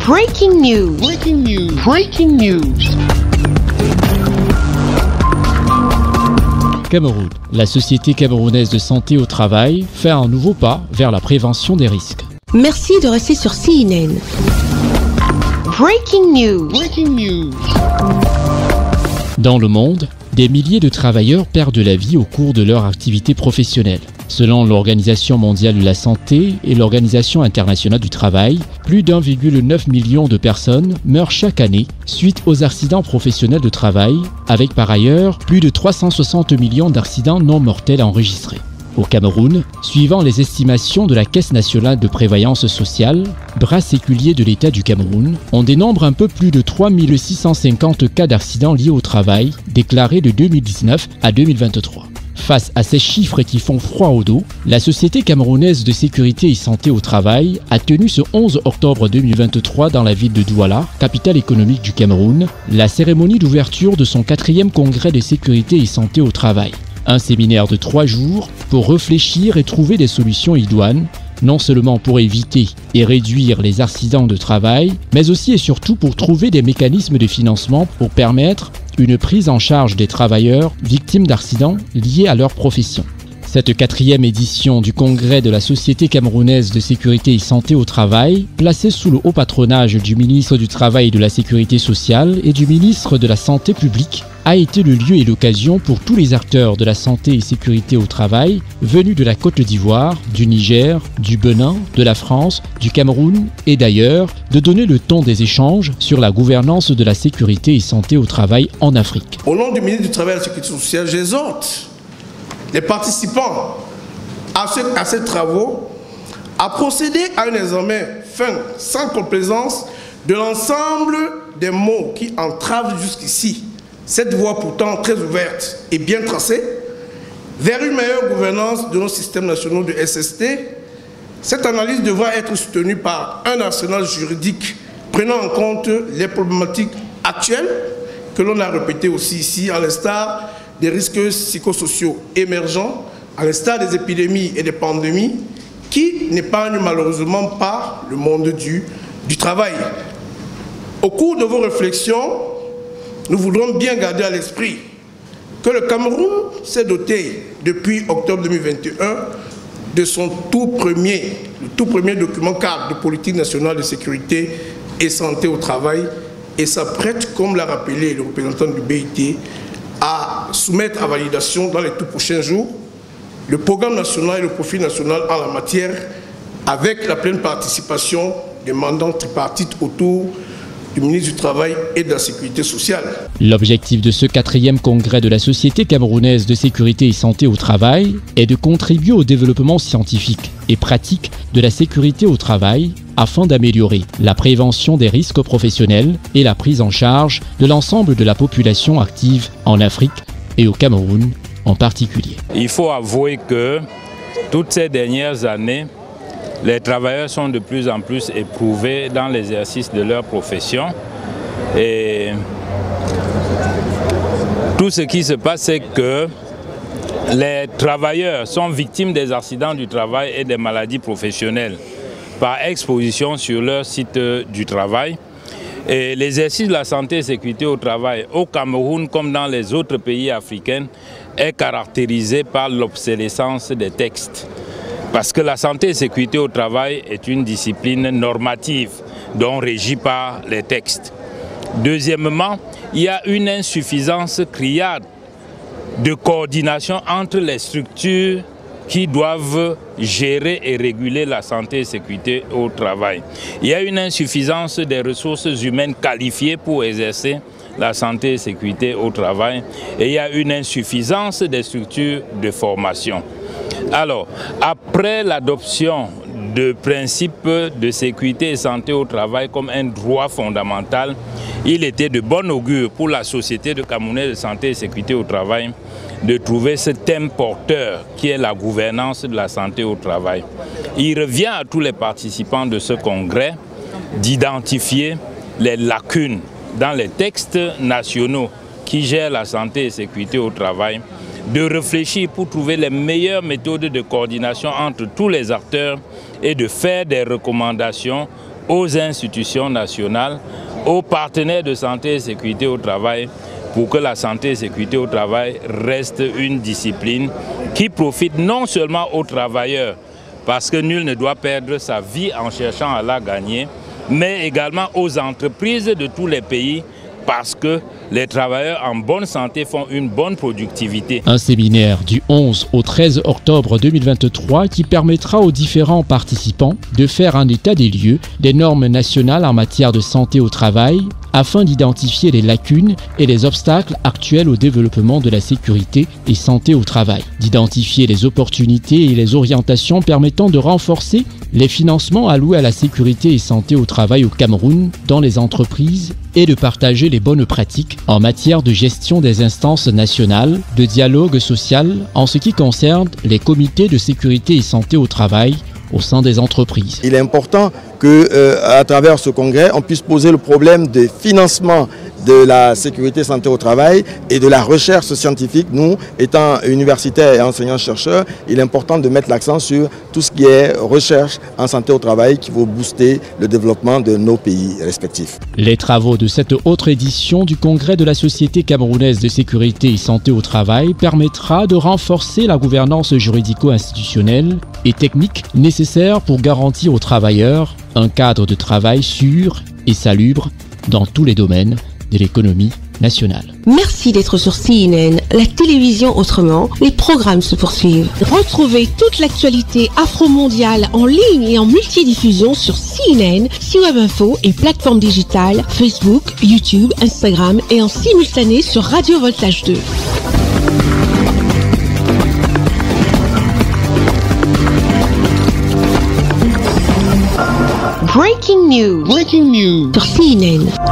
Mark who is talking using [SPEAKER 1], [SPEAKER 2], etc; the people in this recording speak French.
[SPEAKER 1] Breaking news. Breaking news. Breaking news.
[SPEAKER 2] Cameroun. La Société camerounaise de santé au travail fait un nouveau pas vers la prévention des risques.
[SPEAKER 3] Merci de rester sur CNN.
[SPEAKER 1] Breaking news. Breaking news.
[SPEAKER 2] Dans le monde, des milliers de travailleurs perdent la vie au cours de leur activité professionnelle. Selon l'Organisation mondiale de la santé et l'Organisation internationale du travail, plus d'1,9 million de personnes meurent chaque année suite aux accidents professionnels de travail, avec par ailleurs plus de 360 millions d'accidents non mortels enregistrés. Au Cameroun, suivant les estimations de la Caisse nationale de prévoyance sociale, bras séculier de l'État du Cameroun, on dénombre un peu plus de 3 650 cas d'accidents liés au travail déclarés de 2019 à 2023. Face à ces chiffres qui font froid au dos, la Société camerounaise de sécurité et santé au travail a tenu ce 11 octobre 2023 dans la ville de Douala, capitale économique du Cameroun, la cérémonie d'ouverture de son 4e congrès de sécurité et santé au travail. Un séminaire de 3 jours pour réfléchir et trouver des solutions idoines, non seulement pour éviter et réduire les accidents de travail, mais aussi et surtout pour trouver des mécanismes de financement pour permettre une prise en charge des travailleurs victimes d'accidents liés à leur profession. Cette 4e édition du congrès de la Société camerounaise de sécurité et santé au travail, placée sous le haut patronage du ministre du Travail et de la Sécurité sociale et du ministre de la Santé publique, a été le lieu et l'occasion pour tous les acteurs de la santé et sécurité au travail venus de la Côte d'Ivoire, du Niger, du Bénin, de la France, du Cameroun et d'ailleurs de donner le ton des échanges sur la gouvernance de la sécurité et santé au travail en Afrique.
[SPEAKER 4] Au nom du ministre du Travail et de la Sécurité sociale, j'exhorte les participants à ces travaux à procéder à un examen fin, sans complaisance, de l'ensemble des mots qui entravent jusqu'ici cette voie pourtant très ouverte et bien tracée vers une meilleure gouvernance de nos systèmes nationaux de SST. Cette analyse devra être soutenue par un arsenal juridique prenant en compte les problématiques actuelles que l'on a répétées aussi ici, à l'instar des risques psychosociaux émergents, à l'instar des épidémies et des pandémies qui n'épargnent malheureusement pas le monde du travail. Au cours de vos réflexions, nous voudrons bien garder à l'esprit que le Cameroun s'est doté depuis octobre 2021 de son tout premier document cadre de politique nationale de sécurité et santé au travail et s'apprête, comme l'a rappelé le représentant du BIT, à soumettre à validation dans les tout prochains jours le programme national et le profil national en la matière avec la pleine participation des mandants tripartites autour du ministre du Travail et de la Sécurité sociale.
[SPEAKER 2] L'objectif de ce 4e congrès de la Société camerounaise de sécurité et santé au travail est de contribuer au développement scientifique et pratique de la sécurité au travail afin d'améliorer la prévention des risques professionnels et la prise en charge de l'ensemble de la population active en Afrique et au Cameroun en particulier.
[SPEAKER 5] Il faut avouer que toutes ces dernières années, les travailleurs sont de plus en plus éprouvés dans l'exercice de leur profession et tout ce qui se passe, c'est que les travailleurs sont victimes des accidents du travail et des maladies professionnelles par exposition sur leur site du travail. Et l'exercice de la santé et sécurité au travail au Cameroun comme dans les autres pays africains est caractérisé par l'obsolescence des textes. Parce que la santé et sécurité au travail est une discipline normative dont régie par les textes. Deuxièmement, il y a une insuffisance criarde de coordination entre les structures qui doivent gérer et réguler la santé et sécurité au travail. Il y a une insuffisance des ressources humaines qualifiées pour exercer la santé et sécurité au travail et il y a une insuffisance des structures de formation. Alors, après l'adoption de principes de sécurité et santé au travail comme un droit fondamental, il était de bon augure pour la Société camerounaise de santé et sécurité au travail de trouver ce thème porteur qui est la gouvernance de la santé au travail. Il revient à tous les participants de ce congrès d'identifier les lacunes dans les textes nationaux qui gèrent la santé et sécurité au travail de réfléchir pour trouver les meilleures méthodes de coordination entre tous les acteurs et de faire des recommandations aux institutions nationales, aux partenaires de santé et sécurité au travail, pour que la santé et sécurité au travail reste une discipline qui profite non seulement aux travailleurs, parce que nul ne doit perdre sa vie en cherchant à la gagner, mais également aux entreprises de tous les pays, parce que les travailleurs en bonne santé font une bonne productivité.
[SPEAKER 2] Un séminaire du 11 au 13 octobre 2023 qui permettra aux différents participants de faire un état des lieux des normes nationales en matière de santé au travail afin d'identifier les lacunes et les obstacles actuels au développement de la sécurité et santé au travail, d'identifier les opportunités et les orientations permettant de renforcer les financements alloués à la sécurité et santé au travail au Cameroun dans les entreprises et de partager les bonnes pratiques en matière de gestion des instances nationales, de dialogue social en ce qui concerne les comités de sécurité et santé au travail au sein des entreprises.
[SPEAKER 6] Il est important qu'à travers ce congrès, on puisse poser le problème de financement de la sécurité santé au travail et de la recherche scientifique. Nous, étant universitaires et enseignants-chercheurs, il est important de mettre l'accent sur tout ce qui est recherche en santé au travail qui va booster le développement de nos pays respectifs.
[SPEAKER 2] Les travaux de cette autre édition du congrès de la Société camerounaise de sécurité et santé au travail permettra de renforcer la gouvernance juridico-institutionnelle et technique nécessaire pour garantir aux travailleurs un cadre de travail sûr et salubre dans tous les domaines de l'économie nationale.
[SPEAKER 3] Merci d'être sur CNN, la télévision autrement. Les programmes se poursuivent. Retrouvez toute l'actualité afro-mondiale en ligne et en multidiffusion sur CNN, C-Web Info et plateformes digitales, Facebook, YouTube, Instagram et en simultané sur Radio Voltage 2.
[SPEAKER 1] Breaking news.
[SPEAKER 3] Sur CNN.